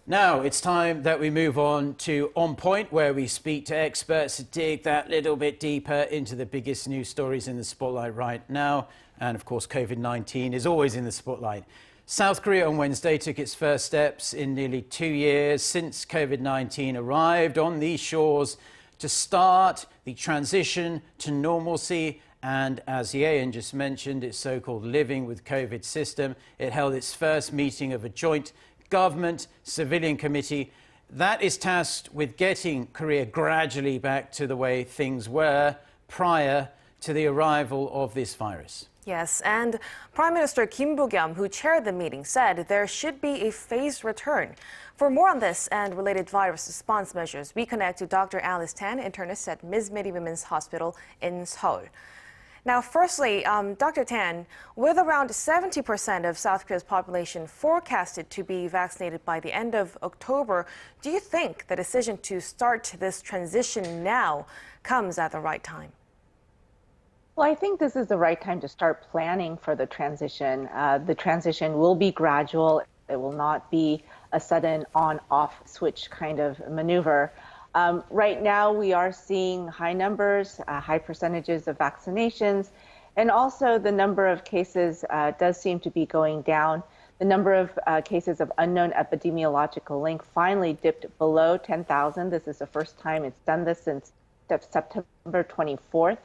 Now it's time that we move on to On Point, where we speak to experts to dig that little bit deeper into the biggest news stories in the spotlight right now. And of course, COVID-19 is always in the spotlight. South Korea on Wednesday took its first steps in nearly 2 years since COVID-19 arrived on these shores to start the transition to normalcy. And as Yeon just mentioned, its so-called living with COVID system, it held its first meeting of a joint government civilian committee that is tasked with getting Korea gradually back to the way things were prior to the arrival of this virus. Yes, and Prime Minister Kim Boo-kyum, who chaired the meeting, said there should be a phased return. For more on this and related virus response measures, we connect to Dr. Alice Tan, internist at MizMedi Women's Hospital in Seoul. Now, firstly, Dr. Tan, with around 70% of South Korea's population forecasted to be vaccinated by the end of October, do you think the decision to start this transition now comes at the right time? Well, I think this is the right time to start planning for the transition. The transition will be gradual. It will not be a sudden on-off switch kind of maneuver. Right now, we are seeing high numbers, high percentages of vaccinations, and also the number of cases does seem to be going down. The number of cases of unknown epidemiological link finally dipped below 10,000. This is the first time it's done this since September 24th.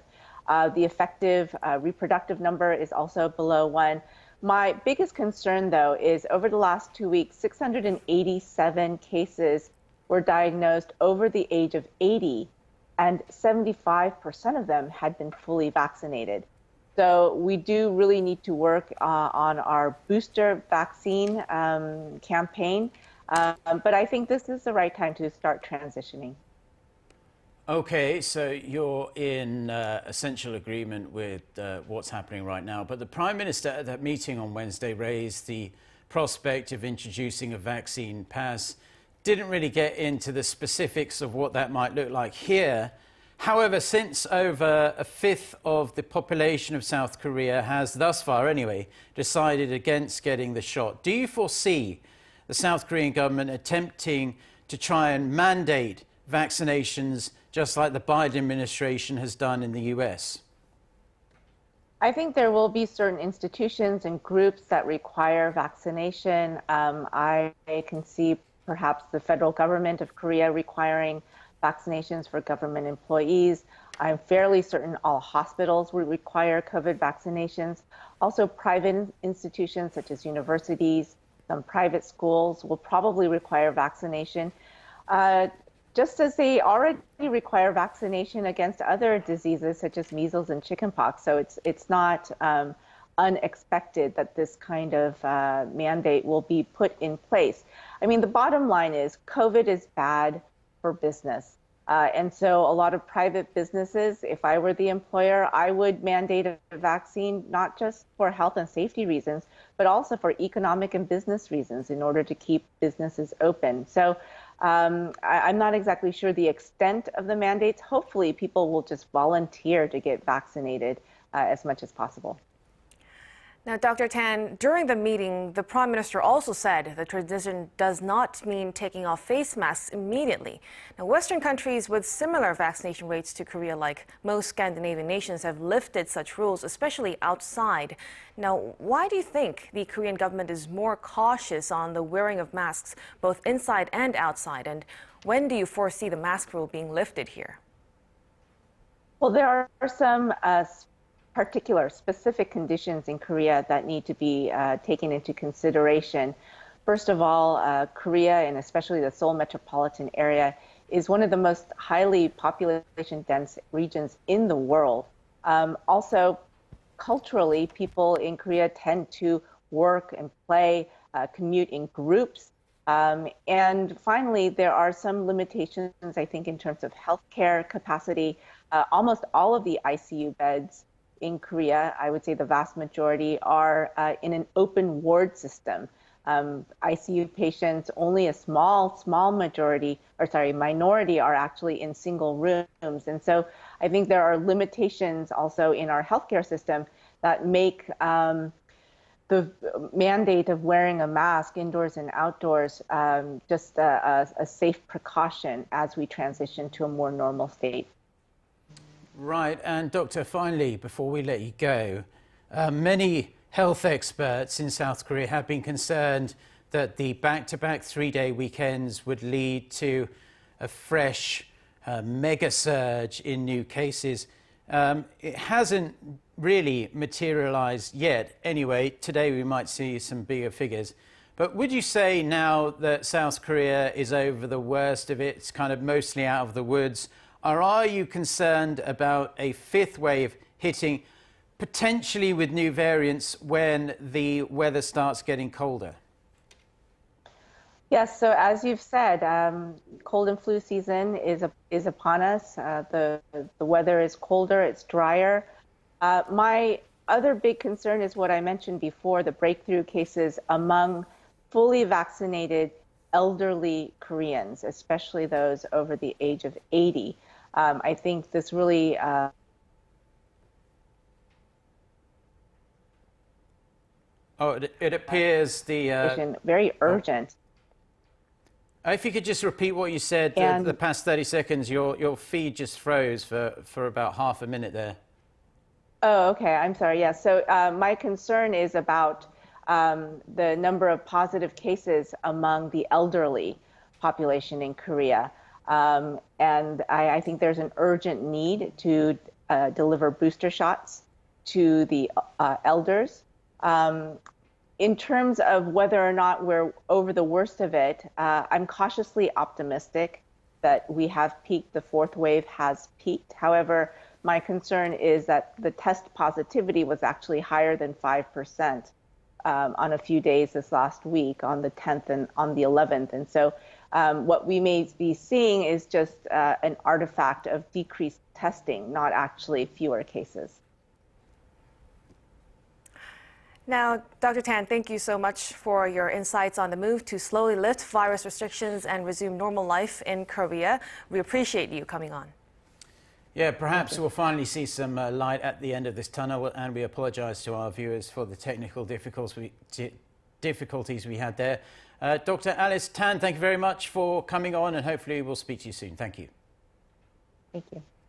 The effective reproductive number is also below 1. My biggest concern, though, is over the last 2 weeks, 687 cases were diagnosed over the age of 80, and 75% of them had been fully vaccinated. So we do really need to work on our booster vaccine campaign, but I think this is the right time to start transitioning. Okay, so you're in essential agreement with what's happening right now, but the Prime Minister at that meeting on Wednesday raised the prospect of introducing a vaccine pass. Didn't really get into the specifics of what that might look like here. However, since over a fifth of the population of South Korea has, thus far anyway, decided against getting the shot, do you foresee the South Korean government attempting to try and mandate vaccinations just like the Biden administration has done in the US? I think there will be certain institutions and groups that require vaccination. I can see perhaps the federal government of Korea requiring vaccinations for government employees. I'm fairly certain all hospitals will require COVID vaccinations. Also, private institutions such as universities, some private schools will probably require vaccination, just as they already require vaccination against other diseases such as measles and chickenpox. So it's not unexpected that this kind of mandate will be put in place. I mean, the bottom line is COVID is bad for business. And so a lot of private businesses, if I were the employer, I would mandate a vaccine, not just for health and safety reasons, but also for economic and business reasons in order to keep businesses open. So I'm not exactly sure the extent of the mandates. Hopefully, people will just volunteer to get vaccinated as much as possible. Now, Dr. Tan, during the meeting, the Prime Minister also said the transition does not mean taking off face masks immediately. Now, Western countries with similar vaccination rates to Korea, like most Scandinavian nations, have lifted such rules, especially outside. Now, why do you think the Korean government is more cautious on the wearing of masks, both inside and outside? And when do you foresee the mask rule being lifted here? Well, there are some particular specific conditions in Korea that need to be taken into consideration. First of all, Korea, and especially the Seoul metropolitan area, is one of the most highly population-dense regions in the world. Also, culturally, people in Korea tend to work and play, commute in groups. And finally, there are some limitations, I think, in terms of healthcare capacity. Almost all of the ICU beds in Korea, I would say the vast majority, are in an open ward system. ICU patients, only a small minority are actually in single rooms. And so I think there are limitations also in our healthcare system that make the mandate of wearing a mask indoors and outdoors just a safe precaution as we transition to a more normal state. Right, and Doctor, finally, before we let you go, many health experts in South Korea have been concerned that the back-to-back three-day weekends would lead to a fresh mega surge in new cases. It hasn't really materialized yet. Anyway, today we might see some bigger figures. But would you say now that South Korea is over the worst of it, it's kind of mostly out of the woods, or are you concerned about a fifth wave hitting, potentially with new variants, when the weather starts getting colder? Yes, so as you've said, cold and flu season is upon us. The weather is colder, it's drier. My other big concern is what I mentioned before, the breakthrough cases among fully vaccinated elderly Koreans, especially those over the age of 80. I think this really it appears the very urgent. If you could just repeat what you said, the past 30 seconds, your feed just froze for about half a minute there. Oh, okay. I'm sorry. Yeah. So my concern is about the number of positive cases among the elderly population in Korea. And I think there's an urgent need to deliver booster shots to the elders. In terms of whether or not we're over the worst of it, I'm cautiously optimistic that we have peaked. The fourth wave has peaked. However, my concern is that the test positivity was actually higher than 5% on a few days this last week, on the 10th and on the 11th. And so what we may be seeing is just an artifact of decreased testing, not actually fewer cases. Now, Dr. Tan, thank you so much for your insights on the move to slowly lift virus restrictions and resume normal life in Korea. We appreciate you coming on. Yeah, perhaps we'll finally see some light at the end of this tunnel, and we apologise to our viewers for the technical difficulties we had there. Dr. Alice Tan, thank you very much for coming on, and hopefully we'll speak to you soon. Thank you. Thank you.